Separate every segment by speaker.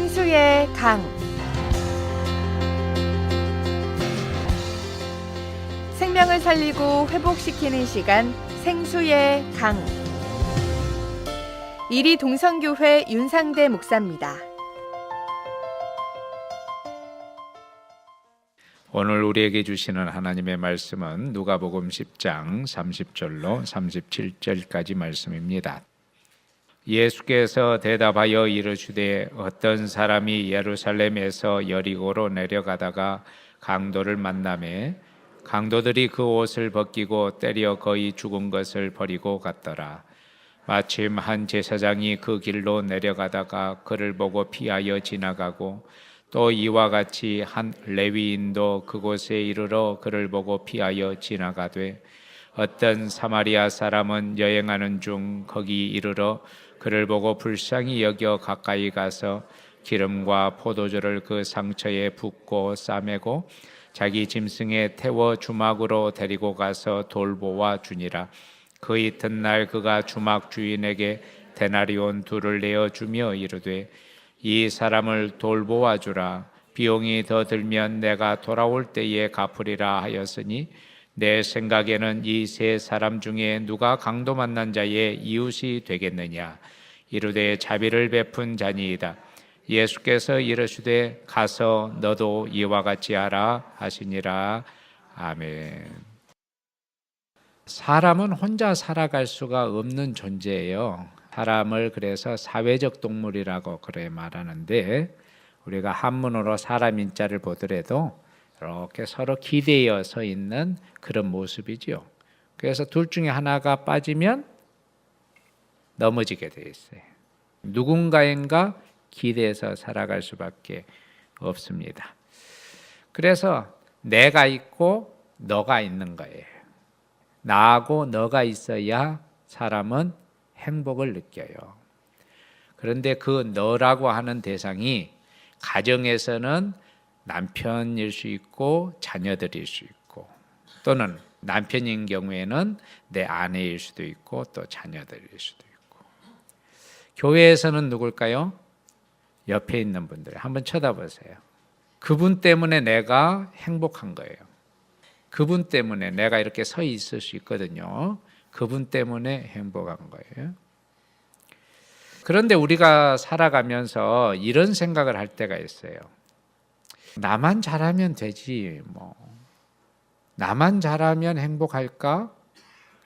Speaker 1: 생수의 강. 생명을 살리고 회복시키는 시간, 생수의 강. 이리 동성교회 윤상대 목사입니다.
Speaker 2: 오늘 우리에게 주시는 하나님의 말씀은 누가복음 10장 30절로 37절까지 말씀입니다. 예수께서 대답하여 이르시되 어떤 사람이 예루살렘에서 여리고로 내려가다가 강도를 만나매 강도들이 그 옷을 벗기고 때려 거의 죽은 것을 버리고 갔더라. 마침 한 제사장이 그 길로 내려가다가 그를 보고 피하여 지나가고 또 이와 같이 한 레위인도 그곳에 이르러 그를 보고 피하여 지나가되 어떤 사마리아 사람은 여행하는 중 거기 이르러 그를 보고 불쌍히 여겨 가까이 가서 기름과 포도주를 그 상처에 붓고 싸매고 자기 짐승에 태워 주막으로 데리고 가서 돌보아 주니라. 그 이튿날 그가 주막 주인에게 데나리온 2를 내어 주며 이르되 이 사람을 돌보아 주라. 비용이 더 들면 내가 돌아올 때에 갚으리라 하였으니 내 생각에는 이 세 사람 중에 누가 강도 만난 자의 이웃이 되겠느냐. 이르되 자비를 베푼 자니이다. 예수께서 이르시되 가서 너도 이와 같이 하라 하시니라. 아멘. 사람은 혼자 살아갈 수가 없는 존재예요. 사람을 그래서 사회적 동물이라고 그래 말하는데, 우리가 한문으로 사람 인자를 보더라도 이렇게 서로 기대어 서 있는 그런 모습이죠. 그래서 둘 중에 하나가 빠지면 넘어지게 돼 있어요. 누군가인가 기대서 살아갈 수밖에 없습니다. 그래서 내가 있고 너가 있는 거예요. 나하고 너가 있어야 사람은 행복을 느껴요. 그런데 그 너라고 하는 대상이 가정에서는 남편일 수 있고 자녀들일 수 있고, 또는 남편인 경우에는 내 아내일 수도 있고 또 자녀들일 수도 있고, 교회에서는 누굴까요? 옆에 있는 분들 한번 쳐다보세요. 그분 때문에 내가 행복한 거예요. 그분 때문에 내가 이렇게 서 있을 수 있거든요. 그분 때문에 행복한 거예요. 그런데 우리가 살아가면서 이런 생각을 할 때가 있어요. 나만 잘하면 되지, 나만 잘하면 행복할까?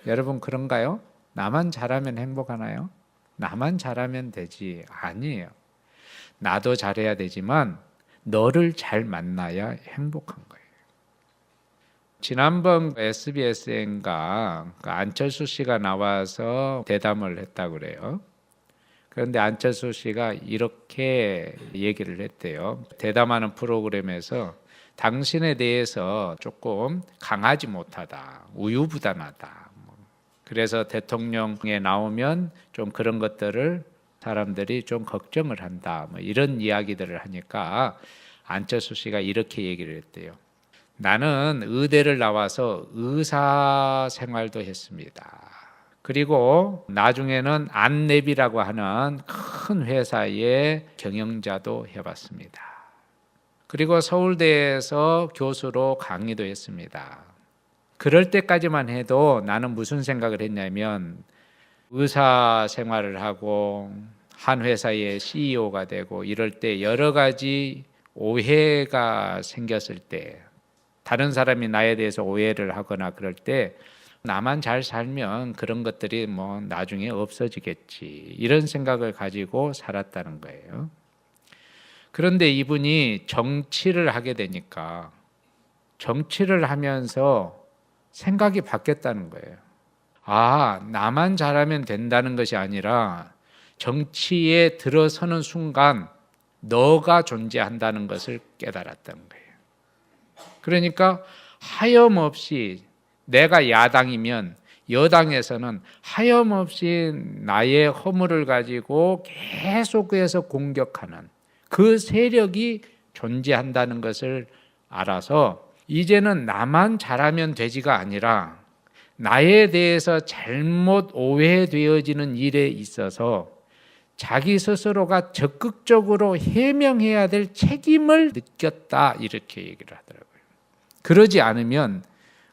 Speaker 2: 여러분 그런가요? 나만 잘하면 행복하나요? 나만 잘하면 되지. 아니에요. 나도 잘해야 되지만 너를 잘 만나야 행복한 거예요. 지난번 SBS인가 안철수 씨가 나와서 대담을 했다고 그래요. 그런데 안철수 씨가 이렇게 얘기를 했대요. 대담하는 프로그램에서 당신에 대해서 조금 강하지 못하다, 우유부단하다. 그래서 대통령에 나오면 좀 그런 것들을 사람들이 좀 걱정을 한다. 이런 이야기들을 하니까 안철수 씨가 이렇게 얘기를 했대요. 나는 의대를 나와서 의사 생활도 했습니다. 그리고 나중에는 안랩이라고 하는 큰 회사의 경영자도 해봤습니다. 그리고 서울대에서 교수로 강의도 했습니다. 그럴 때까지만 해도 나는 무슨 생각을 했냐면, 의사 생활을 하고 한 회사의 CEO가 되고 이럴 때 여러 가지 오해가 생겼을 때, 다른 사람이 나에 대해서 오해를 하거나 그럴 때 나만 잘 살면 그런 것들이 나중에 없어지겠지, 이런 생각을 가지고 살았다는 거예요. 그런데 이분이 정치를 하게 되니까 정치를 하면서 생각이 바뀌었다는 거예요. 나만 잘하면 된다는 것이 아니라 정치에 들어서는 순간 너가 존재한다는 것을 깨달았다는 거예요. 그러니까 하염없이 내가 야당이면 여당에서는 하염없이 나의 허물을 가지고 계속해서 공격하는 그 세력이 존재한다는 것을 알아서 이제는 나만 잘하면 되지가 아니라 나에 대해서 잘못 오해되어지는 일에 있어서 자기 스스로가 적극적으로 해명해야 될 책임을 느꼈다, 이렇게 얘기를 하더라고요. 그러지 않으면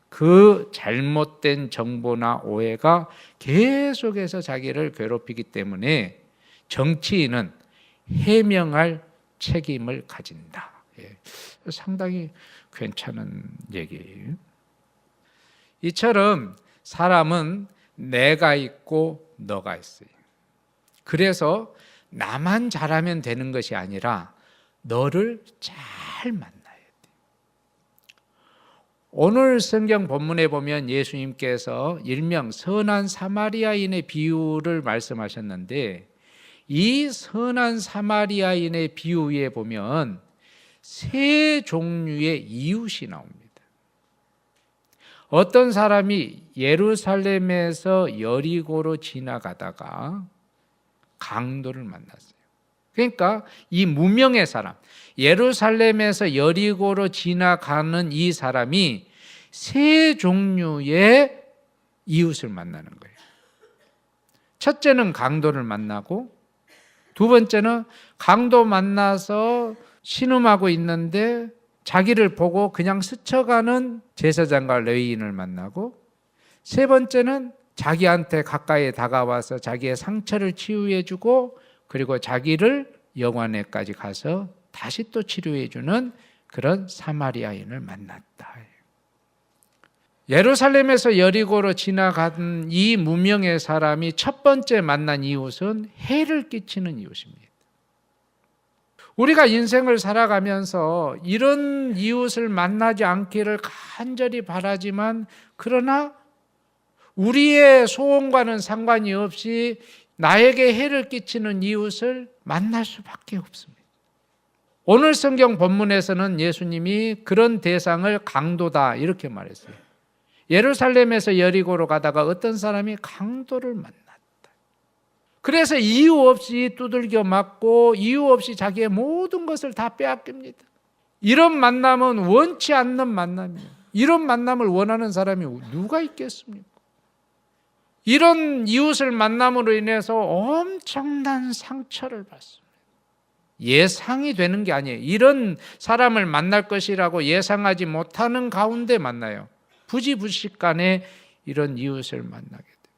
Speaker 2: 그 잘못된 정보나 오해가 계속해서 자기를 괴롭히기 때문에 정치인은 해명할 책임을 가진다. 상당히 괜찮은 얘기예요. 이처럼 사람은 내가 있고 너가 있어요. 그래서 나만 잘하면 되는 것이 아니라 너를 잘 만나야 돼. 오늘 성경 본문에 보면 예수님께서 일명 선한 사마리아인의 비유를 말씀하셨는데, 이 선한 사마리아인의 비유에 보면 세 종류의 이웃이 나옵니다. 어떤 사람이 예루살렘에서 여리고로 지나가다가 강도를 만났어요. 그러니까 이 무명의 사람, 예루살렘에서 여리고로 지나가는 이 사람이 세 종류의 이웃을 만나는 거예요. 첫째는 강도를 만나고, 두 번째는 강도 만나서 신음하고 있는데 자기를 보고 그냥 스쳐가는 제사장과 레위인을 만나고, 세 번째는 자기한테 가까이 다가와서 자기의 상처를 치유해주고, 그리고 자기를 영화관에까지 가서 다시 또 치료해주는 그런 사마리아인을 만났다. 예루살렘에서 여리고로 지나간 이 무명의 사람이 첫 번째 만난 이웃은 해를 끼치는 이웃입니다. 우리가 인생을 살아가면서 이런 이웃을 만나지 않기를 간절히 바라지만, 그러나 우리의 소원과는 상관이 없이 나에게 해를 끼치는 이웃을 만날 수밖에 없습니다. 오늘 성경 본문에서는 예수님이 그런 대상을 강도다, 이렇게 말했어요. 예루살렘에서 여리고로 가다가 어떤 사람이 강도를 만났다. 그래서 이유 없이 두들겨 맞고 이유 없이 자기의 모든 것을 다 빼앗깁니다. 이런 만남은 원치 않는 만남이에요. 이런 만남을 원하는 사람이 누가 있겠습니까? 이런 이웃을 만남으로 인해서 엄청난 상처를 받습니다. 예상이 되는 게 아니에요. 이런 사람을 만날 것이라고 예상하지 못하는 가운데 만나요. 부지불식간에 이런 이웃을 만나게 됩니다.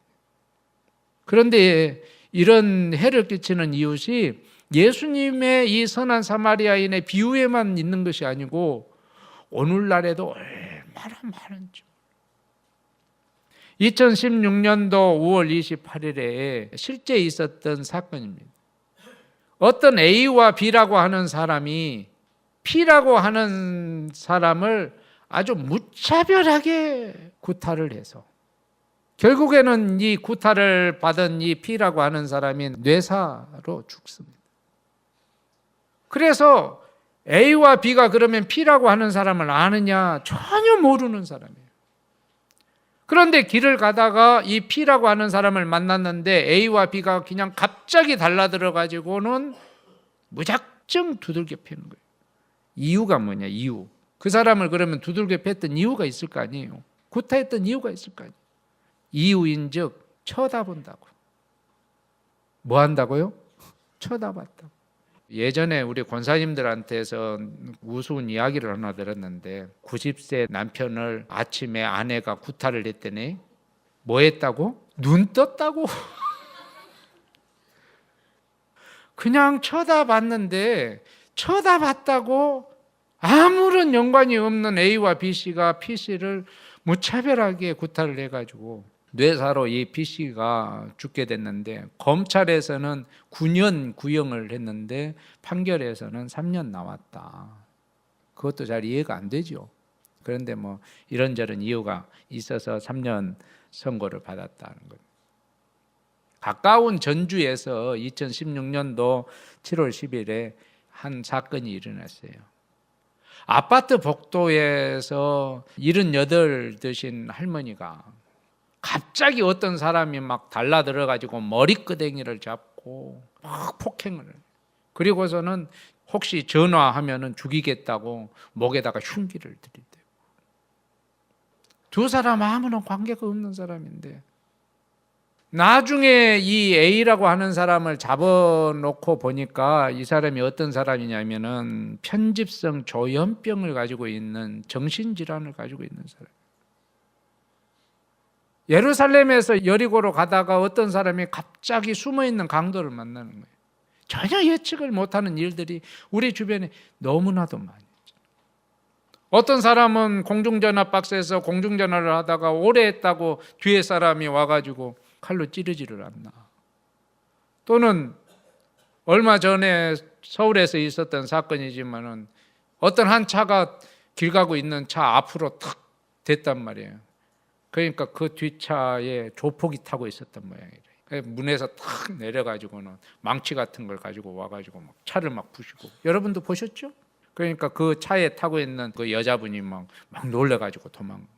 Speaker 2: 그런데 이런 해를 끼치는 이웃이 예수님의 이 선한 사마리아인의 비유에만 있는 것이 아니고 오늘날에도 얼마나 많은지. 2016년도 5월 28일에 실제 있었던 사건입니다. 어떤 A와 B라고 하는 사람이 P라고 하는 사람을 아주 무차별하게 구타를 해서 결국에는 이 구타를 받은 이 P라고 하는 사람이 뇌사로 죽습니다. 그래서 A와 B가 그러면 P라고 하는 사람을 아느냐? 전혀 모르는 사람이에요. 그런데 길을 가다가 이 P라고 하는 사람을 만났는데 A와 B가 그냥 갑자기 달라들어가지고는 무작정 두들겨 패는 거예요. 이유가 뭐냐? 이유. 그 사람을 그러면 두들겨 팼던 이유가 있을 거 아니에요. 구타했던 이유가 있을 거 아니에요. 이유인즉 쳐다본다고. 뭐 한다고요? 쳐다봤다고. 예전에 우리 권사님들한테서 우스운 이야기를 하나 들었는데 90세 남편을 아침에 아내가 구타를 했더니 뭐 했다고? 눈 떴다고. 그냥 쳐다봤는데 쳐다봤다고 아무런 연관이 없는 A와 B씨가 P씨를 무차별하게 구타를 해가지고 뇌사로 이 B씨가 죽게 됐는데 검찰에서는 9년 구형을 했는데 판결에서는 3년 나왔다. 그것도 잘 이해가 안 되죠. 그런데 뭐 이런저런 이유가 있어서 3년 선고를 받았다는 거예요. 가까운 전주에서 2016년도 7월 10일에 한 사건이 일어났어요. 아파트 복도에서 78 되신 할머니가 갑자기 어떤 사람이 막 달라들어가지고 머리끄댕이를 잡고 막 폭행을 해요. 그리고서는 혹시 전화하면은 죽이겠다고 목에다가 흉기를 들이대고. 두 사람 아무런 관계가 없는 사람인데 나중에 이 A라고 하는 사람을 잡아놓고 보니까 이 사람이 어떤 사람이냐면은 편집성 조현병을 가지고 있는, 정신질환을 가지고 있는 사람. 예루살렘에서 여리고로 가다가 어떤 사람이 갑자기 숨어있는 강도를 만나는 거예요. 전혀 예측을 못하는 일들이 우리 주변에 너무나도 많이 있죠. 어떤 사람은 공중전화 박스에서 공중전화를 하다가 오래 했다고 뒤에 사람이 와가지고 칼로 찌르지를 않나. 또는 얼마 전에 서울에서 있었던 사건이지만은 어떤 한 차가 길 가고 있는 차 앞으로 탁 됐단 말이에요. 그러니까 그 뒷차에 조폭이 타고 있었던 모양이래요. 문에서 탁 내려가지고는 망치 같은 걸 가지고 와가지고 막 차를 막 부시고. 여러분도 보셨죠? 그러니까 그 차에 타고 있는 그 여자분이 막 놀래가지고 도망가고.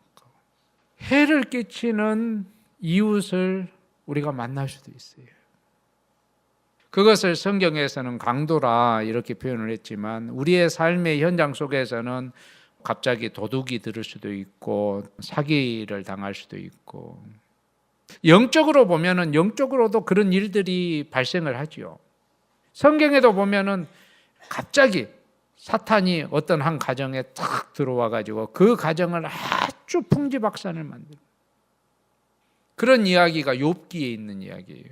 Speaker 2: 해를 끼치는 이웃을 우리가 만날 수도 있어요. 그것을 성경에서는 강도라 이렇게 표현을 했지만 우리의 삶의 현장 속에서는 갑자기 도둑이 들을 수도 있고 사기를 당할 수도 있고, 영적으로 보면은 영적으로도 그런 일들이 발생을 하지요. 성경에도 보면은 갑자기 사탄이 어떤 한 가정에 탁 들어와 가지고 그 가정을 아주 풍지박산을 만드는 그런 이야기가 욥기에 있는 이야기예요.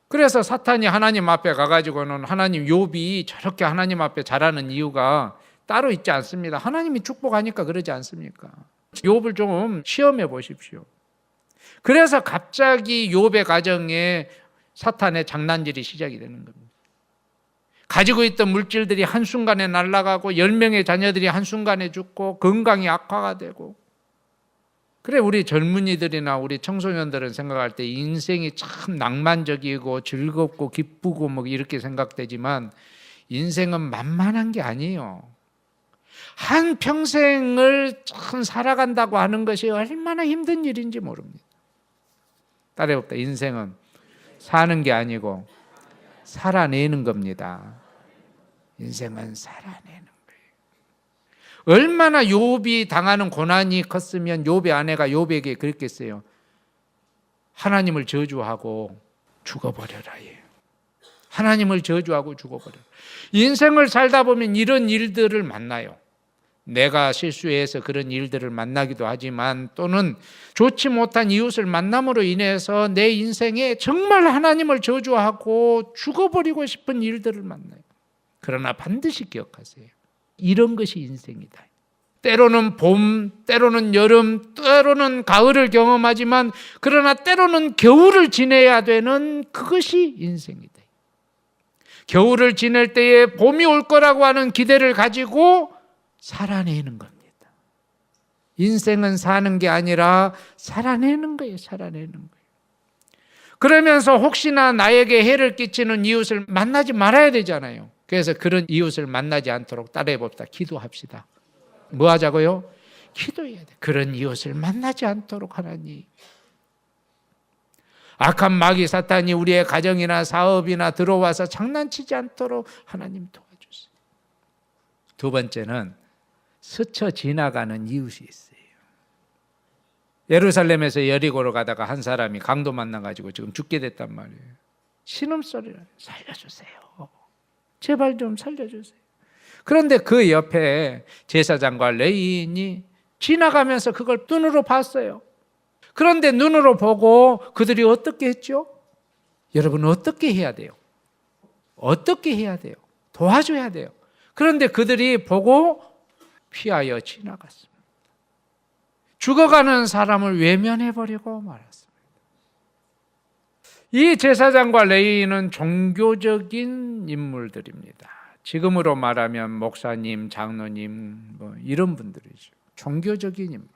Speaker 2: 그래서 사탄이 하나님 앞에 가가지고는 하나님, 욥이 저렇게 하나님 앞에 잘하는 이유가 따로 있지 않습니다. 하나님이 축복하니까 그러지 않습니까? 욥을 좀 시험해 보십시오. 그래서 갑자기 욥의 가정에 사탄의 장난질이 시작이 되는 겁니다. 가지고 있던 물질들이 한순간에 날아가고 10명의 자녀들이 한순간에 죽고 건강이 악화가 되고. 그래, 우리 젊은이들이나 우리 청소년들은 생각할 때 인생이 참 낭만적이고 즐겁고 기쁘고 뭐 이렇게 생각되지만 인생은 만만한 게 아니에요. 한 평생을 참 살아간다고 하는 것이 얼마나 힘든 일인지 모릅니다. 따라해봅시다. 인생은 사는 게 아니고 살아내는 겁니다. 인생은 살아내는 거예요. 얼마나 욥이 당하는 고난이 컸으면 욥의 아내가 욥에게 그랬겠어요. 하나님을 저주하고 죽어버려라. 하나님을 저주하고 죽어버려라. 인생을 살다 보면 이런 일들을 만나요. 내가 실수해서 그런 일들을 만나기도 하지만 또는 좋지 못한 이웃을 만남으로 인해서 내 인생에 정말 하나님을 저주하고 죽어버리고 싶은 일들을 만나요. 그러나 반드시 기억하세요. 이런 것이 인생이다. 때로는 봄, 때로는 여름, 때로는 가을을 경험하지만 그러나 때로는 겨울을 지내야 되는 그것이 인생이다. 겨울을 지낼 때에 봄이 올 거라고 하는 기대를 가지고 살아내는 겁니다. 인생은 사는 게 아니라 살아내는 거예요. 살아내는 거예요. 그러면서 혹시나 나에게 해를 끼치는 이웃을 만나지 말아야 되잖아요. 그래서 그런 이웃을 만나지 않도록 따라해 봅시다. 기도합시다. 뭐 하자고요? 기도해야 돼. 그런 이웃을 만나지 않도록 하나님. 악한 마귀 사탄이 우리의 가정이나 사업이나 들어와서 장난치지 않도록 하나님 도와주세요. 두 번째는 스쳐 지나가는 이웃이 있어요. 예루살렘에서 여리고로 가다가 한 사람이 강도 만나가지고 지금 죽게 됐단 말이에요. 신음소리를 살려주세요. 제발 좀 살려주세요. 그런데 그 옆에 제사장과 레위인이 지나가면서 그걸 눈으로 봤어요. 그런데 눈으로 보고 그들이 어떻게 했죠? 여러분 어떻게 해야 돼요? 어떻게 해야 돼요? 도와줘야 돼요. 그런데 그들이 보고 피하여 지나갔습니다. 죽어가는 사람을 외면해버리고 말았습니다. 이 제사장과 레위인은 종교적인 인물들입니다. 지금으로 말하면 목사님, 장로님 뭐 이런 분들이죠. 종교적인 인물들.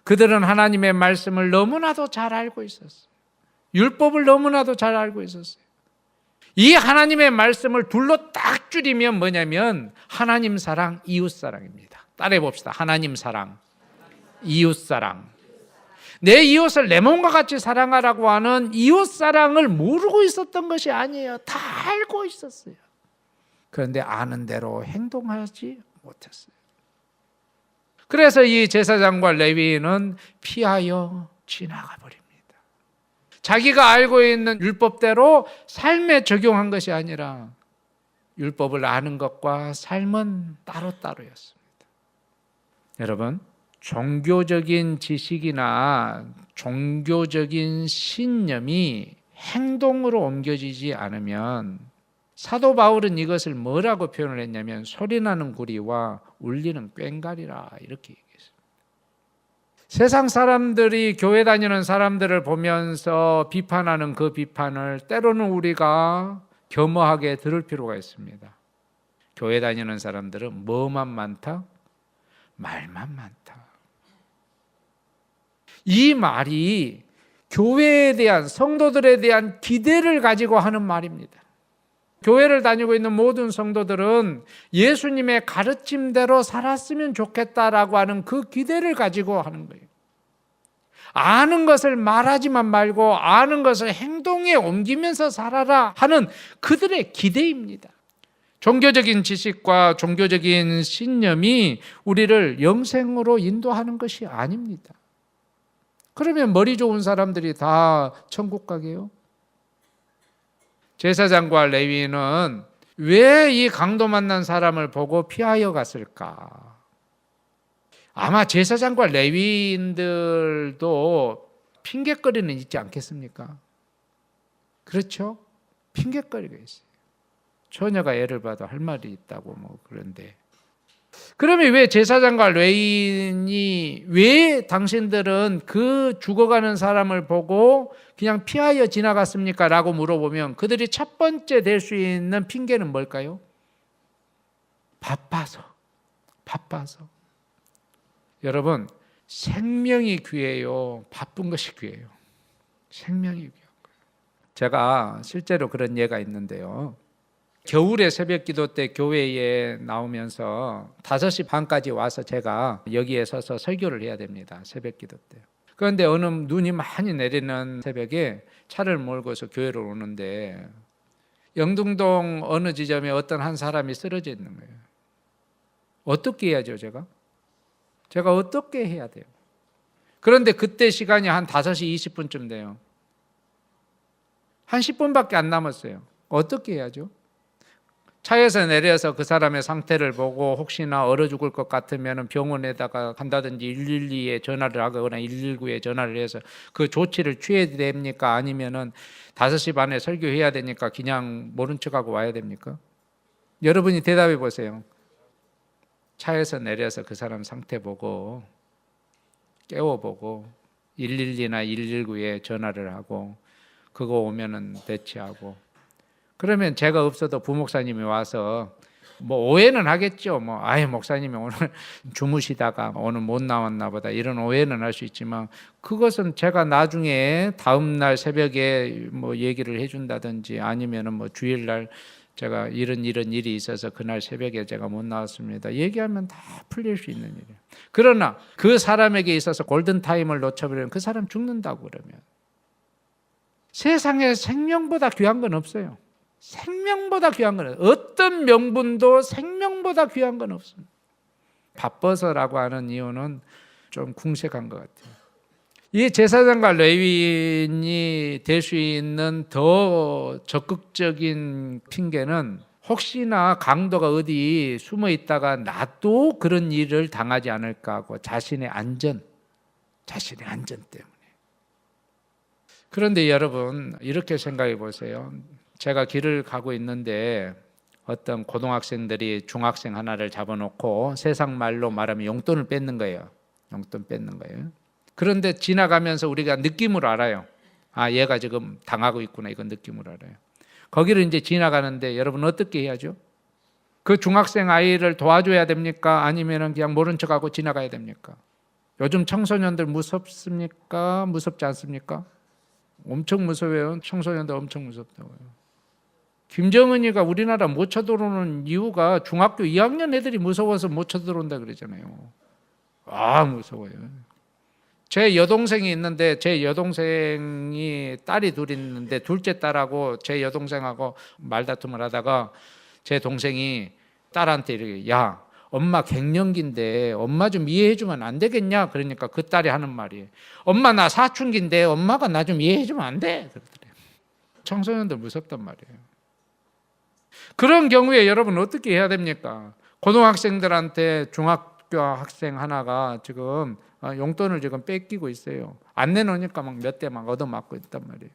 Speaker 2: 그들은 하나님의 말씀을 너무나도 잘 알고 있었어요. 율법을 너무나도 잘 알고 있었어요. 이 하나님의 말씀을 둘로 딱 줄이면 뭐냐면 하나님 사랑, 이웃 사랑입니다. 따라해 봅시다. 하나님 사랑, 이웃 사랑. 내 이웃을 내 몸과 같이 사랑하라고 하는 이웃 사랑을 모르고 있었던 것이 아니에요. 다 알고 있었어요. 그런데 아는 대로 행동하지 못했어요. 그래서 이 제사장과 레위인은 피하여 지나가 버립니다. 자기가 알고 있는 율법대로 삶에 적용한 것이 아니라 율법을 아는 것과 삶은 따로따로였습니다. 여러분, 종교적인 지식이나 종교적인 신념이 행동으로 옮겨지지 않으면 사도 바울은 이것을 뭐라고 표현을 했냐면 소리나는 구리와 울리는 꽹과리라 이렇게 얘기했습니다. 세상 사람들이 교회 다니는 사람들을 보면서 비판하는 그 비판을 때로는 우리가 겸허하게 들을 필요가 있습니다. 교회 다니는 사람들은 뭐만 많다? 말만 많다. 이 말이 교회에 대한, 성도들에 대한 기대를 가지고 하는 말입니다. 교회를 다니고 있는 모든 성도들은 예수님의 가르침대로 살았으면 좋겠다라고 하는 그 기대를 가지고 하는 거예요. 아는 것을 말하지만 말고 아는 것을 행동에 옮기면서 살아라 하는 그들의 기대입니다. 종교적인 지식과 종교적인 신념이 우리를 영생으로 인도하는 것이 아닙니다. 그러면 머리 좋은 사람들이 다 천국 가게요? 제사장과 레위인은 왜 이 강도 만난 사람을 보고 피하여 갔을까? 아마 제사장과 레위인들도 핑계거리는 있지 않겠습니까? 그렇죠? 핑계거리가 있어요. 처녀가 애를 봐도 할 말이 있다고 그런데 그러면 왜 제사장과 레위인이 왜 당신들은 그 죽어가는 사람을 보고 그냥 피하여 지나갔습니까? 라고 물어보면 그들이 첫 번째 될 수 있는 핑계는 뭘까요? 바빠서. 여러분, 생명이 귀해요? 바쁜 것이 귀해요? 생명이 귀한 거예요. 제가 실제로 그런 예가 있는데요. 겨울에 새벽 기도 때 교회에 나오면서 5시 반까지 와서 제가 여기에 서서 설교를 해야 됩니다. 새벽 기도 때. 그런데 어느 눈이 많이 내리는 새벽에 차를 몰고서 교회를 오는데 영등동 어느 지점에 어떤 한 사람이 쓰러져 있는 거예요. 어떻게 해야죠, 제가? 제가 어떻게 해야 돼요? 그런데 그때 시간이 한 5시 20분쯤 돼요. 한 10분밖에 안 남았어요. 어떻게 해야죠? 차에서 내려서 그 사람의 상태를 보고 혹시나 얼어 죽을 것 같으면 병원에다가 간다든지 112에 전화를 하거나 119에 전화를 해서 그 조치를 취해야 됩니까? 아니면은 5시 반에 설교해야 되니까 그냥 모른 척하고 와야 됩니까? 여러분이 대답해 보세요. 차에서 내려서 그 사람 상태 보고 깨워보고 112나 119에 전화를 하고 그거 오면은 대치하고 그러면 제가 없어도 부목사님이 와서 오해는 하겠죠. 아예 목사님이 오늘 주무시다가 오늘 못 나왔나 보다 이런 오해는 할 수 있지만 그것은 제가 나중에 다음 날 새벽에 얘기를 해준다든지 아니면은 주일날 제가 이런 일이 있어서 그날 새벽에 제가 못 나왔습니다. 얘기하면 다 풀릴 수 있는 일이에요. 그러나 그 사람에게 있어서 골든타임을 놓쳐버리면 그 사람 죽는다고 그러면 세상에 생명보다 귀한 건 없어요. 생명보다 귀한 건 어떤 명분도 생명보다 귀한 건 없습니다. 바빠서라고 하는 이유는 좀 궁색한 것 같아요. 이 제사장과 레위인이 될 수 있는 더 적극적인 핑계는 혹시나 강도가 어디 숨어 있다가 나도 그런 일을 당하지 않을까 하고 자신의 안전 때문에. 그런데 여러분 이렇게 생각해 보세요. 제가 길을 가고 있는데 어떤 고등학생들이 중학생 하나를 잡아놓고 세상 말로 말하면 용돈을 뺏는 거예요. 용돈 뺏는 거예요. 그런데 지나가면서 우리가 느낌으로 알아요. 아, 얘가 지금 당하고 있구나. 이건 느낌으로 알아요. 거기를 이제 지나가는데 여러분 어떻게 해야죠? 그 중학생 아이를 도와줘야 됩니까? 아니면 그냥 모른 척하고 지나가야 됩니까? 요즘 청소년들 무섭습니까? 무섭지 않습니까? 엄청 무서워요. 청소년들 엄청 무섭다고요. 김정은이가 우리나라 못 쳐들어오는 이유가 중학교 2학년 애들이 무서워서 못 쳐들어온다 그러잖아요. 아, 무서워요. 제 여동생이 있는데 제 여동생이 딸이 둘 있는데 둘째 딸하고 제 여동생하고 말다툼을 하다가 제 동생이 딸한테 이렇게 야, 엄마 갱년기인데 엄마 좀 이해해 주면 안 되겠냐? 그러니까 그 딸이 하는 말이 엄마 나 사춘기인데 엄마가 나 좀 이해해 주면 안 돼? 그러더래요. 청소년들 무섭단 말이에요. 그런 경우에 여러분 어떻게 해야 됩니까? 고등학생들한테 중학교 학생 하나가 지금 용돈을 지금 뺏기고 있어요. 안 내놓으니까 막 몇 대 막 얻어맞고 있단 말이에요.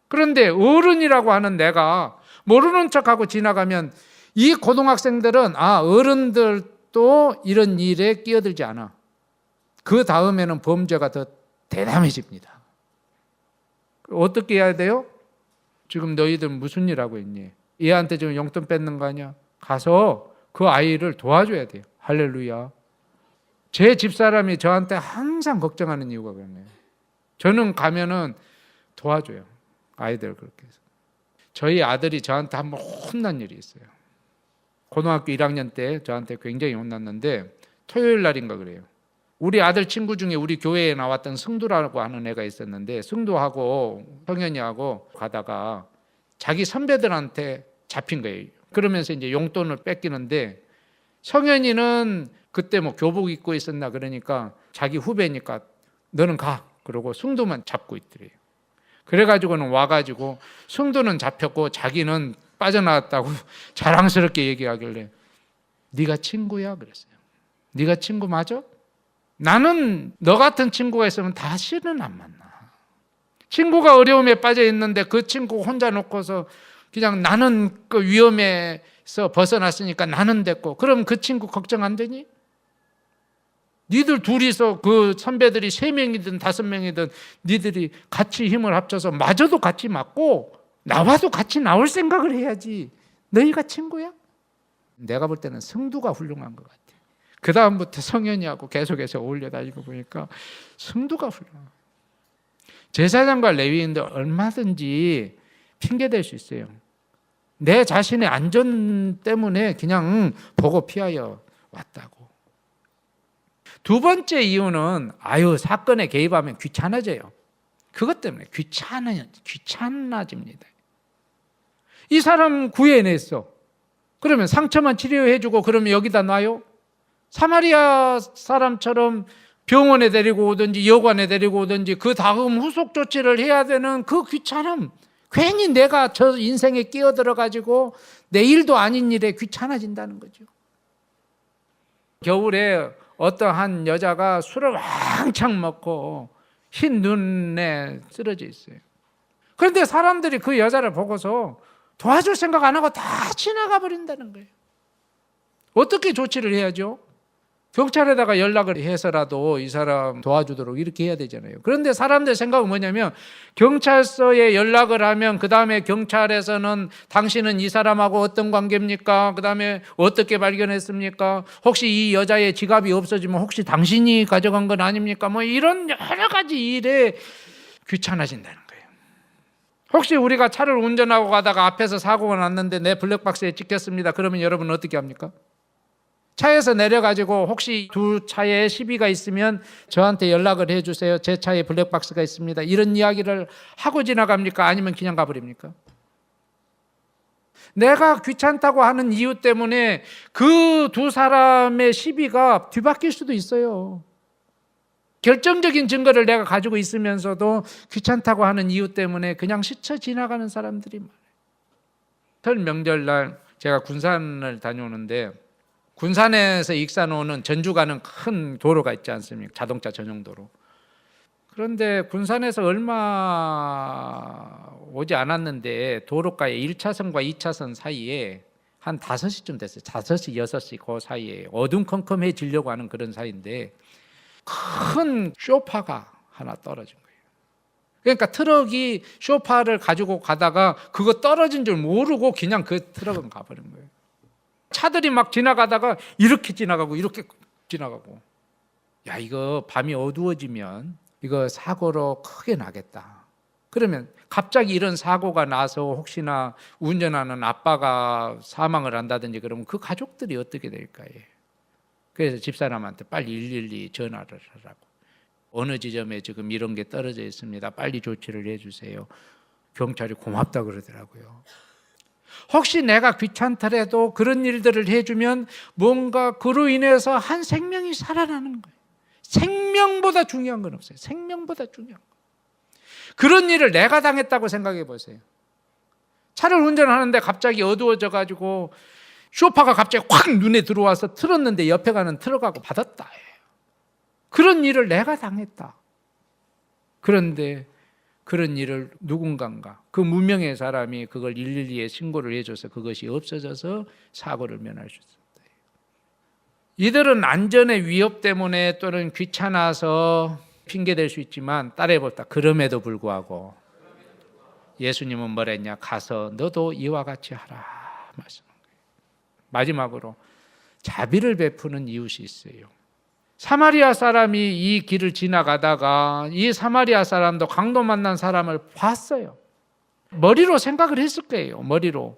Speaker 2: 그런데 어른이라고 하는 내가 모르는 척하고 지나가면 이 고등학생들은 어른들도 이런 일에 끼어들지 않아. 그 다음에는 범죄가 더 대담해집니다. 어떻게 해야 돼요? 지금 너희들 무슨 일 하고 있니? 얘한테 지금 용돈 뺏는 거 아니야? 가서 그 아이를 도와줘야 돼요. 할렐루야. 제 집사람이 저한테 항상 걱정하는 이유가 그러네요. 저는 가면은 도와줘요. 아이들 그렇게 해서. 저희 아들이 저한테 한번 혼난 일이 있어요. 고등학교 1학년 때 저한테 굉장히 혼났는데 토요일 날인가 그래요. 우리 아들 친구 중에 우리 교회에 나왔던 승두라고 하는 애가 있었는데 승두하고 성현이하고 가다가 자기 선배들한테 잡힌 거예요. 그러면서 이제 용돈을 뺏기는데 성현이는 그때 뭐 교복 입고 있었나 그러니까 자기 후배니까 너는 가. 그러고 승두만 잡고 있더래요. 그래가지고는 와가지고 승두는 잡혔고 자기는 빠져나왔다고 자랑스럽게 얘기하길래 네가 친구야? 그랬어요. 네가 친구 맞아? 나는 너 같은 친구가 있으면 다시는 안 만나. 친구가 어려움에 빠져 있는데 그 친구 혼자 놓고서 그냥 나는 그 위험에서 벗어났으니까 나는 됐고 그럼 그 친구 걱정 안 되니? 니들 둘이서 그 선배들이 3명이든 5명이든 니들이 같이 힘을 합쳐서 맞아도 같이 맞고 나와도 같이 나올 생각을 해야지. 너희가 친구야? 내가 볼 때는 승두가 훌륭한 것 같아. 그 다음부터 성현이하고 계속해서 어울려 다니고 보니까 승두가 훌륭한. 제사장과 레위인들 얼마든지 핑계댈 수 있어요. 내 자신의 안전 때문에 그냥 보고 피하여 왔다고. 두 번째 이유는 사건에 개입하면 귀찮아져요. 그것 때문에 귀찮아집니다. 이 사람 구해냈어. 그러면 상처만 치료해주고 그러면 여기다 놔요? 사마리아 사람처럼 병원에 데리고 오든지 여관에 데리고 오든지 그 다음 후속 조치를 해야 되는 그 귀찮음. 괜히 내가 저 인생에 끼어들어가지고 내 일도 아닌 일에 귀찮아진다는 거죠. 겨울에 어떠한 여자가 술을 왕창 먹고 흰 눈에 쓰러져 있어요. 그런데 사람들이 그 여자를 보고서 도와줄 생각 안 하고 다 지나가 버린다는 거예요. 어떻게 조치를 해야죠? 경찰에다가 연락을 해서라도 이 사람 도와주도록 이렇게 해야 되잖아요. 그런데 사람들 생각은 뭐냐면 경찰서에 연락을 하면 그 다음에 경찰에서는 당신은 이 사람하고 어떤 관계입니까? 그 다음에 어떻게 발견했습니까? 혹시 이 여자의 지갑이 없어지면 혹시 당신이 가져간 건 아닙니까? 뭐 이런 여러 가지 일에 귀찮아진다는 거예요. 혹시 우리가 차를 운전하고 가다가 앞에서 사고가 났는데 내 블랙박스에 찍혔습니다. 그러면 여러분 어떻게 합니까? 차에서 내려가지고 혹시 두 차에 시비가 있으면 저한테 연락을 해주세요. 제 차에 블랙박스가 있습니다. 이런 이야기를 하고 지나갑니까? 아니면 그냥 가버립니까? 내가 귀찮다고 하는 이유 때문에 그 두 사람의 시비가 뒤바뀔 수도 있어요. 결정적인 증거를 내가 가지고 있으면서도 귀찮다고 하는 이유 때문에 그냥 스쳐 지나가는 사람들이 많아요. 설 명절날 제가 군산을 다녀오는데 군산에서 익산 오는 전주 가는 큰 도로가 있지 않습니까? 자동차 전용 도로. 그런데 군산에서 얼마 오지 않았는데 도로가에 1차선과 2차선 사이에 한 5시쯤 됐어요. 5시, 6시 그 사이에 어둠컴컴해지려고 하는 그런 사이인데 큰 쇼파가 하나 떨어진 거예요. 그러니까 트럭이 쇼파를 가지고 가다가 그거 떨어진 줄 모르고 그냥 그 트럭은 가버린 거예요. 차들이 막 지나가다가 이렇게 지나가고 이렇게 지나가고 야 이거 밤이 어두워지면 이거 사고로 크게 나겠다. 그러면 갑자기 이런 사고가 나서 혹시나 운전하는 아빠가 사망을 한다든지 그러면 그 가족들이 어떻게 될까요? 그래서 집사람한테 빨리 112 전화를 하라고. 어느 지점에 지금 이런 게 떨어져 있습니다. 빨리 조치를 해주세요. 경찰이 고맙다 그러더라고요. 혹시 내가 귀찮더라도 그런 일들을 해주면 뭔가 그로 인해서 한 생명이 살아나는 거예요. 생명보다 중요한 건 없어요. 생명보다 중요한 거. 그런 일을 내가 당했다고 생각해 보세요. 차를 운전하는데 갑자기 어두워져 가지고 쇼파가 갑자기 확 눈에 들어와서 틀었는데 옆에 가는 트럭하고 받았다. 그런 일을 내가 당했다. 그런데 그런 일을 누군가가, 그 무명의 사람이 그걸 112에 신고를 해줘서 그것이 없어져서 사고를 면할 수 있습니다. 이들은 안전의 위협 때문에 또는 귀찮아서 핑계댈 수 있지만 따라해봅시다. 그럼에도 불구하고 예수님은 뭐라 했냐? 가서 너도 이와 같이 하라 말씀한 거예요. 마지막으로 자비를 베푸는 이웃이 있어요. 사마리아 사람이 이 길을 지나가다가 이 사마리아 사람도 강도 만난 사람을 봤어요. 머리로 생각을 했을 거예요. 머리로.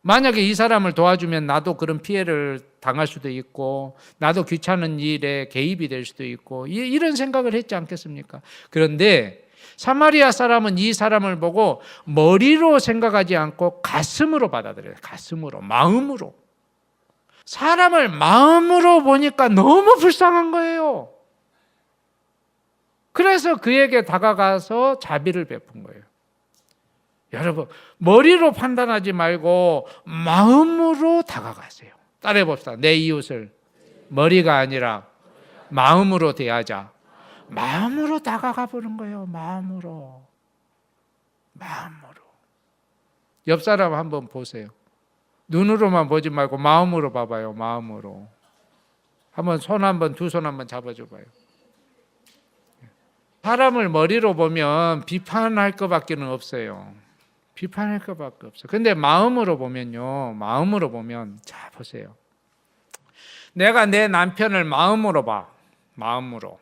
Speaker 2: 만약에 이 사람을 도와주면 나도 그런 피해를 당할 수도 있고 나도 귀찮은 일에 개입이 될 수도 있고 이런 생각을 했지 않겠습니까? 그런데 사마리아 사람은 이 사람을 보고 머리로 생각하지 않고 가슴으로 받아들여요. 가슴으로, 마음으로. 사람을 마음으로 보니까 너무 불쌍한 거예요. 그래서 그에게 다가가서 자비를 베푼 거예요. 여러분, 머리로 판단하지 말고 마음으로 다가가세요. 따라해 봅시다. 내 이웃을 머리가 아니라 마음으로 대하자. 마음으로 다가가 보는 거예요. 마음으로. 옆 사람 한번 보세요. 눈으로만 보지 말고 마음으로 봐봐요. 마음으로. 한번 두 손 한번 잡아줘 봐요. 사람을 머리로 보면 비판할 것밖에는 없어요. 비판할 것밖에 없어요. 근데 마음으로 보면요. 마음으로 보면 자 보세요. 내가 내 남편을 마음으로 봐. 마음으로.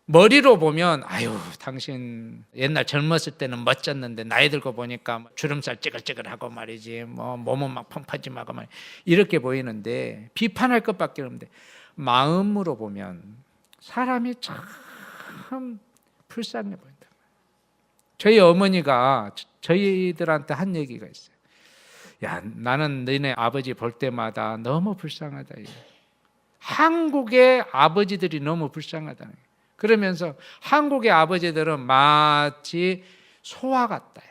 Speaker 2: 머리로 보면 아유 당신 옛날 젊었을 때는 멋졌는데 나이 들고 보니까 주름살 찌글찌글하고 말이지 몸은 막 펑퍼짐하고 말이지 이렇게 보이는데 비판할 것밖에 없는데 마음으로 보면 사람이 참 불쌍해 보인다. 저희 어머니가 저희들한테 한 얘기가 있어요. 야 나는 너네 아버지 볼 때마다 너무 불쌍하다. 한국의 아버지들이 너무 불쌍하다는 거예요. 그러면서 한국의 아버지들은 마치 소와 같다.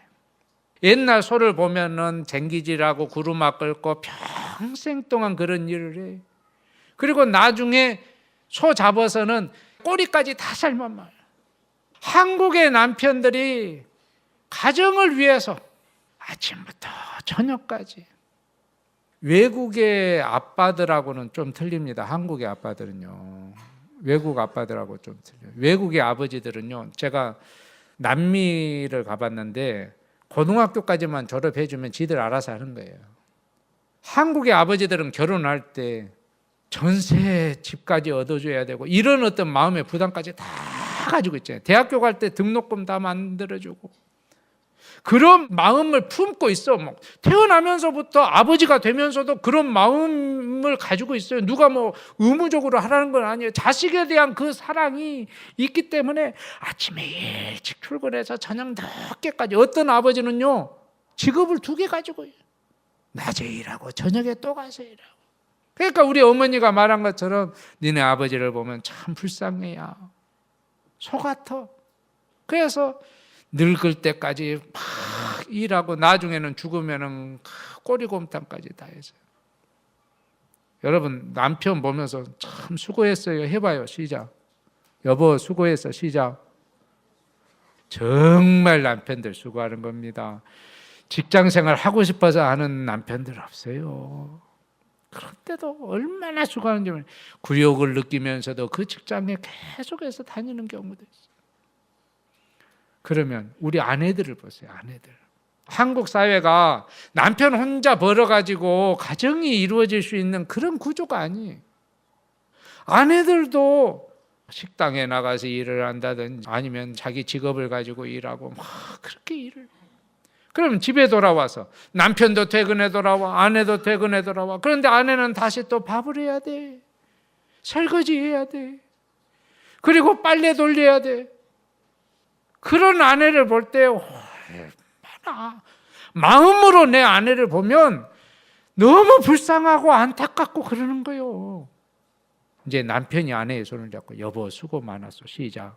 Speaker 2: 옛날 소를 보면은 쟁기질하고 구루마 끌고 평생 동안 그런 일을 해. 그리고 나중에 소 잡아서는 꼬리까지 다 삶아 말이야. 한국의 남편들이 가정을 위해서 아침부터 저녁까지. 외국의 아빠들하고는 좀 틀립니다. 한국의 아빠들은요. 외국 아빠들하고 좀 틀려요. 외국의 아버지들은요. 제가 남미를 가봤는데 고등학교까지만 졸업해주면 지들 알아서 하는 거예요. 한국의 아버지들은 결혼할 때 전세 집까지 얻어줘야 되고 이런 어떤 마음의 부담까지 다 가지고 있잖아요. 대학교 갈 때 등록금 다 만들어주고 그런 마음을 품고 있어. 태어나면서부터 아버지가 되면서도 그런 마음을 가지고 있어요. 누가 의무적으로 하라는 건 아니에요. 자식에 대한 그 사랑이 있기 때문에 아침에 일찍 출근해서 저녁 늦게까지 어떤 아버지는요 직업을 2개 가지고 있어요. 낮에 일하고 저녁에 또 가서 일하고. 그러니까 우리 어머니가 말한 것처럼 니네 아버지를 보면 참 불쌍해야. 소 같아. 그래서 늙을 때까지 막 일하고 나중에는 죽으면은 꼬리곰탕까지 다 해서요. 여러분 남편 보면서 참 수고했어요. 해봐요. 시작. 여보 수고했어. 시작. 정말 남편들 수고하는 겁니다. 직장생활 하고 싶어서 하는 남편들 없어요. 그런데도 얼마나 수고하는지 굴욕을 느끼면서도 그 직장에 계속해서 다니는 경우도 있어요. 그러면 우리 아내들을 보세요. 아내들. 한국 사회가 남편 혼자 벌어가지고 가정이 이루어질 수 있는 그런 구조가 아니에요. 아내들도 식당에 나가서 일을 한다든지 아니면 자기 직업을 가지고 일하고 막 그렇게 일을. 그러면 집에 돌아와서 남편도 퇴근해 돌아와, 아내도 퇴근해 돌아와. 그런데 아내는 다시 또 밥을 해야 돼. 설거지 해야 돼. 그리고 빨래 돌려야 돼. 그런 아내를 볼 때 얼마나 마음으로 내 아내를 보면 너무 불쌍하고 안타깝고 그러는 거예요. 이제 남편이 아내의 손을 잡고 여보 수고 많았어. 시작.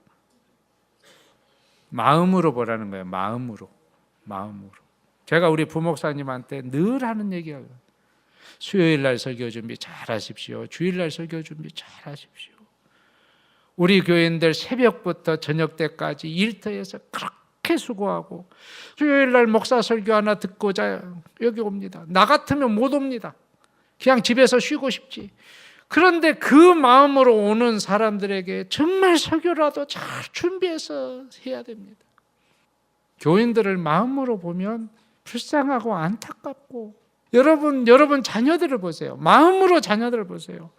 Speaker 2: 마음으로 보라는 거예요. 마음으로. 제가 우리 부목사님한테 늘 하는 얘기가 수요일 날 설교 준비 잘 하십시오. 주일 날 설교 준비 잘 하십시오. 우리 교인들 새벽부터 저녁 때까지 일터에서 그렇게 수고하고 수요일 날 목사 설교 하나 듣고자 여기 옵니다. 나 같으면 못 옵니다. 그냥 집에서 쉬고 싶지. 그런데 그 마음으로 오는 사람들에게 정말 설교라도 잘 준비해서 해야 됩니다. 교인들을 마음으로 보면 불쌍하고 안타깝고 여러분 자녀들을 보세요. 마음으로 자녀들을 보세요.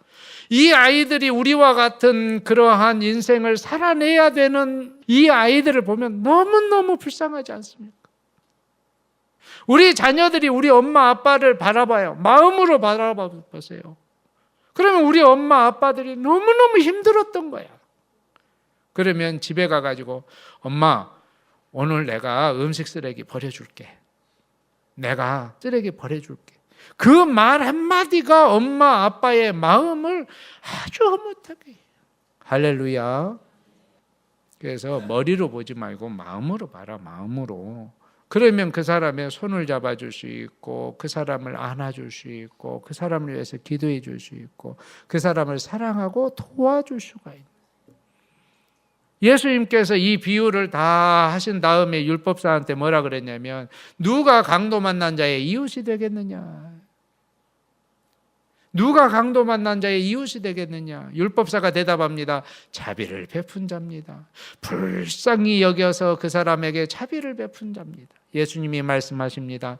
Speaker 2: 이 아이들이 우리와 같은 그러한 인생을 살아내야 되는 이 아이들을 보면 너무너무 불쌍하지 않습니까? 우리 자녀들이 우리 엄마 아빠를 바라봐요. 마음으로 바라봐 보세요. 그러면 우리 엄마 아빠들이 너무너무 힘들었던 거야. 그러면 집에 가가지고 엄마 오늘 내가 음식 쓰레기 버려줄게. 내가 쓰레기 버려줄게. 그 말 한마디가 엄마 아빠의 마음을 아주 흐뭇하게 해요. 할렐루야. 그래서 머리로 보지 말고 마음으로 봐라. 마음으로. 그러면 그 사람의 손을 잡아줄 수 있고 그 사람을 안아줄 수 있고 그 사람을 위해서 기도해 줄 수 있고 그 사람을 사랑하고 도와줄 수가 있는. 예수님께서 이 비유를 다 하신 다음에 율법사한테 뭐라 그랬냐면 누가 강도 만난 자의 이웃이 되겠느냐. 누가 강도 만난 자의 이웃이 되겠느냐. 율법사가 대답합니다. 자비를 베푼 자입니다. 불쌍히 여겨서 그 사람에게 자비를 베푼 자입니다. 예수님이 말씀하십니다.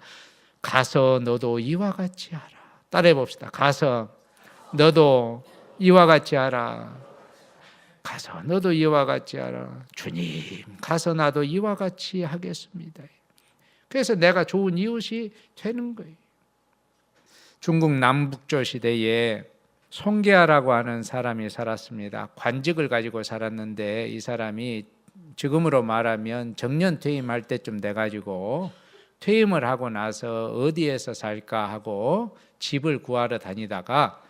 Speaker 2: 가서 너도 이와 같이 하라. 따라해 봅시다. 가서 너도 이와 같이 하라. 가서 너도 이와 같이 하라. 주님, 가서 나도 이와 같이 하겠습니다. 그래서 내가 좋은 이웃이 되는 거예요. 중국 남북조 시대에 송계하라고 하는 사람이 살았습니다. 관직을 가지고 살았는데 이 사람이 지금으로 말하면 정년 퇴임할 때쯤 돼가지고 퇴임을 하고 나서 어디에서 살까 하고 집을 구하러 다니다가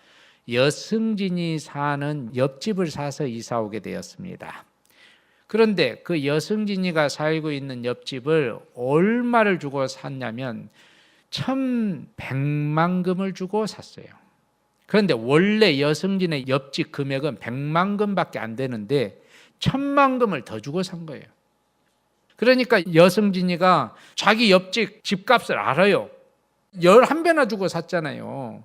Speaker 2: 여승진이 사는 옆집을 사서 이사 오게 되었습니다. 그런데 그 여승진이가 살고 있는 옆집을 얼마를 주고 샀냐면 1,100만금을 주고 샀어요. 그런데 원래 여승진의 옆집 금액은 100만금밖에 안 되는데 1,000만금을 더 주고 산 거예요. 그러니까 여승진이가 자기 옆집 집값을 알아요. 11배나 주고 샀잖아요.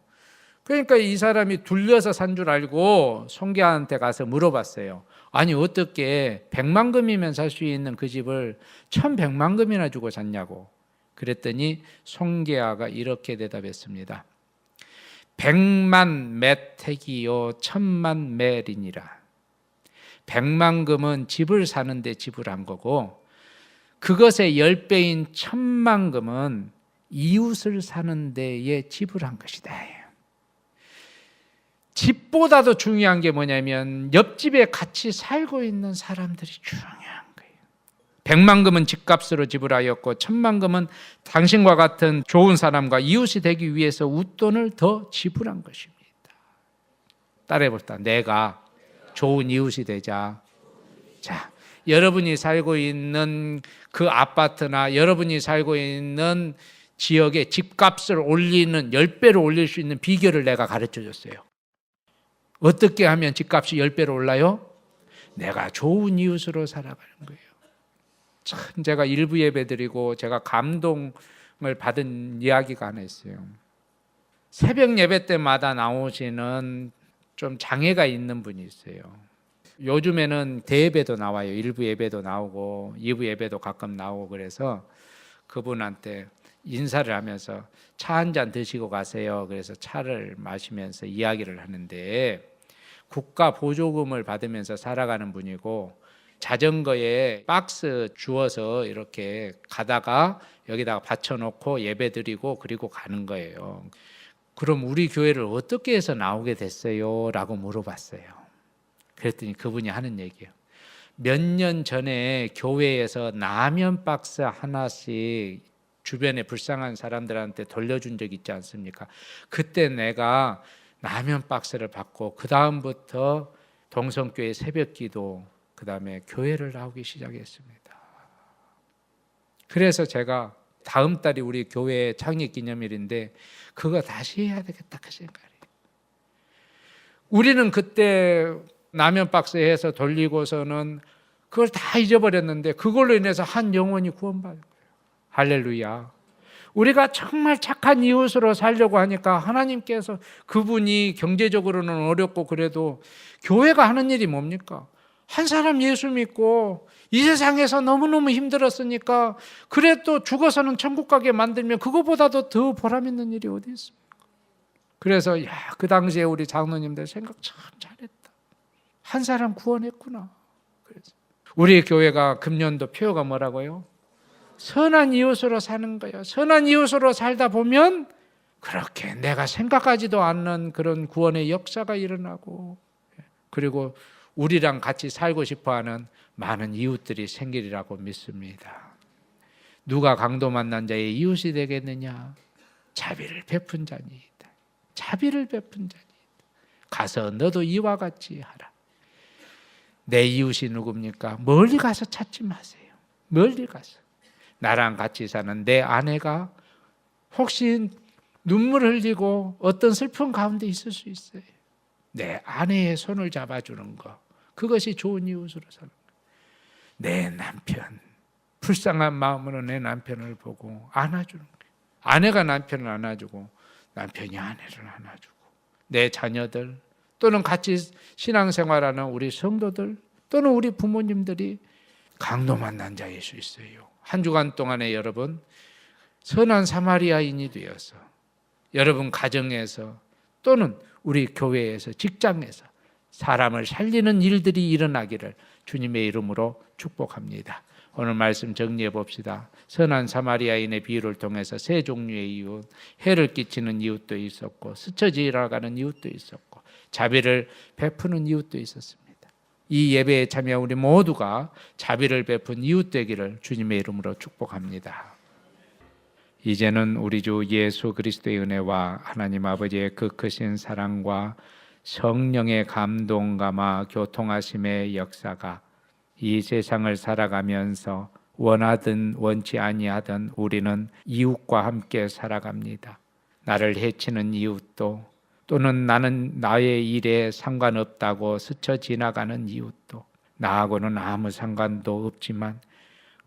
Speaker 2: 그러니까 이 사람이 둘려서 산 줄 알고 송계한테 가서 물어봤어요. 아니 어떻게 100만금이면 살 수 있는 그 집을 1,100만금이나 주고 샀냐고. 그랬더니 송계아가 이렇게 대답했습니다. 100만 매택이요 1,000만 매리니라. 100만금은 집을 사는데 지불한 거고 그것의 10배인 1,000만금은 이웃을 사는 데에 지불한 것이다. 집보다도 중요한 게 뭐냐면 옆집에 같이 살고 있는 사람들이 중요한 거예요. 100만금은 집값으로 지불하였고 1,000만금은 당신과 같은 좋은 사람과 이웃이 되기 위해서 웃돈을 더 지불한 것입니다. 따라해 봅시다. 내가 좋은 이웃이 되자. 자, 여러분이 살고 있는 그 아파트나 여러분이 살고 있는 지역의 집값을 올리는 10배로 올릴 수 있는 비결을 내가 가르쳐 줬어요. 어떻게 하면 집값이 10배로 올라요? 내가 좋은 이웃으로 살아가는 거예요. 참 제가 일부 예배 드리고 제가 감동을 받은 이야기가 하나 있어요. 새벽 예배 때마다 나오시는 좀 장애가 있는 분이 있어요. 요즘에는 대예배도 나와요. 일부 예배도 나오고 2부 예배도 가끔 나오고 그래서 그분한테 인사를 하면서 차 한 잔 드시고 가세요. 그래서 차를 마시면서 이야기를 하는데 국가 보조금을 받으면서 살아가는 분이고 자전거에 박스 주워서 이렇게 가다가 여기다가 받쳐놓고 예배 드리고 그리고 가는 거예요. 그럼 우리 교회를 어떻게 해서 나오게 됐어요? 라고 물어봤어요. 그랬더니 그분이 하는 얘기예요. 몇 년 전에 교회에서 라면 박스 하나씩 주변에 불쌍한 사람들한테 돌려준 적 있지 않습니까? 그때 내가 라면 박스를 받고 그 다음부터 동성교회 새벽기도, 그 다음에 교회를 나오기 시작했습니다. 그래서 제가 다음 달이 우리 교회 창립기념일인데 그거 다시 해야 되겠다 그 생각이에요. 우리는 그때 라면 박스에 해서 돌리고서는 그걸 다 잊어버렸는데 그걸로 인해서 한 영혼이 구원받은 거예요. 할렐루야. 우리가 정말 착한 이웃으로 살려고 하니까 하나님께서, 그분이 경제적으로는 어렵고 그래도 교회가 하는 일이 뭡니까? 한 사람 예수 믿고 이 세상에서 너무너무 힘들었으니까 그래도 죽어서는 천국 가게 만들면 그거보다도 더 보람 있는 일이 어디 있습니까? 그래서 그 당시에 우리 장로님들 생각 참 잘했다. 한 사람 구원했구나. 그래서 우리 교회가 금년도 표어가 뭐라고요? 선한 이웃으로 사는 거예요. 선한 이웃으로 살다 보면 그렇게 내가 생각하지도 않는 그런 구원의 역사가 일어나고, 그리고 우리랑 같이 살고 싶어하는 많은 이웃들이 생기리라고 믿습니다. 누가 강도 만난 자의 이웃이 되겠느냐? 자비를 베푼 자니이다. 자비를 베푼 자니이다. 가서 너도 이와 같이 하라. 내 이웃이 누굽니까? 멀리 가서 찾지 마세요. 멀리 가서. 나랑 같이 사는 내 아내가 혹시 눈물 흘리고 어떤 슬픈 가운데 있을 수 있어요. 내 아내의 손을 잡아주는 거, 그것이 좋은 이웃으로 사는 거예요. 내 남편, 불쌍한 마음으로 내 남편을 보고 안아주는 거예요. 아내가 남편을 안아주고 남편이 아내를 안아주고, 내 자녀들 또는 같이 신앙생활하는 우리 성도들 또는 우리 부모님들이 강도 만난 자일 수 있어요. 한 주간 동안에 여러분 선한 사마리아인이 되어서 여러분 가정에서 또는 우리 교회에서, 직장에서 사람을 살리는 일들이 일어나기를 주님의 이름으로 축복합니다. 오늘 말씀 정리해 봅시다. 선한 사마리아인의 비유를 통해서 세 종류의 이웃, 해를 끼치는 이웃도 있었고 스쳐 지나가는 이웃도 있었고 자비를 베푸는 이웃도 있었습니다. 이 예배에 참여한 우리 모두가 자비를 베푼 이웃 되기를 주님의 이름으로 축복합니다. 이제는 우리 주 예수 그리스도의 은혜와 하나님 아버지의 그 크신 사랑과 성령의 감동감화 교통하심의 역사가 이 세상을 살아가면서 원하든 원치 아니하든 우리는 이웃과 함께 살아갑니다. 나를 해치는 이웃도, 또는 나는 나의 일에 상관없다고 스쳐 지나가는 이웃도, 나하고는 아무 상관도 없지만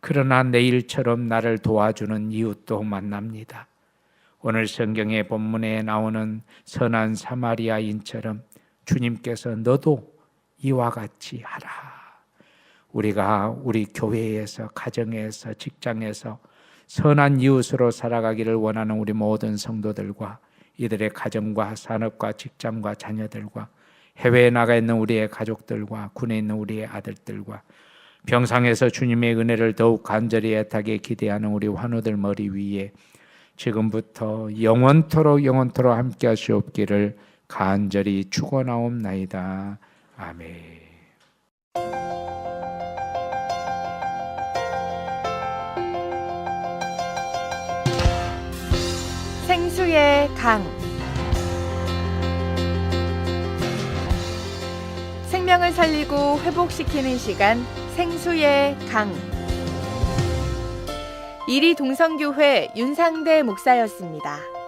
Speaker 2: 그러나 내 일처럼 나를 도와주는 이웃도 만납니다. 오늘 성경의 본문에 나오는 선한 사마리아인처럼 주님께서 너도 이와 같이 하라. 우리가 우리 교회에서, 가정에서, 직장에서 선한 이웃으로 살아가기를 원하는 우리 모든 성도들과 이들의 가정과 산업과 직장과 자녀들과 해외에 나가 있는 우리의 가족들과 군에 있는 우리의 아들들과 병상에서 주님의 은혜를 더욱 간절히 애타게 기대하는 우리 환우들 머리 위에 지금부터 영원토록 함께 하시옵기를 간절히 축원하옵나이다. 아멘.
Speaker 1: 생수의 강. 생명을 살리고 회복시키는 시간, 생수의 강. 이리 동성교회 윤상대 목사였습니다.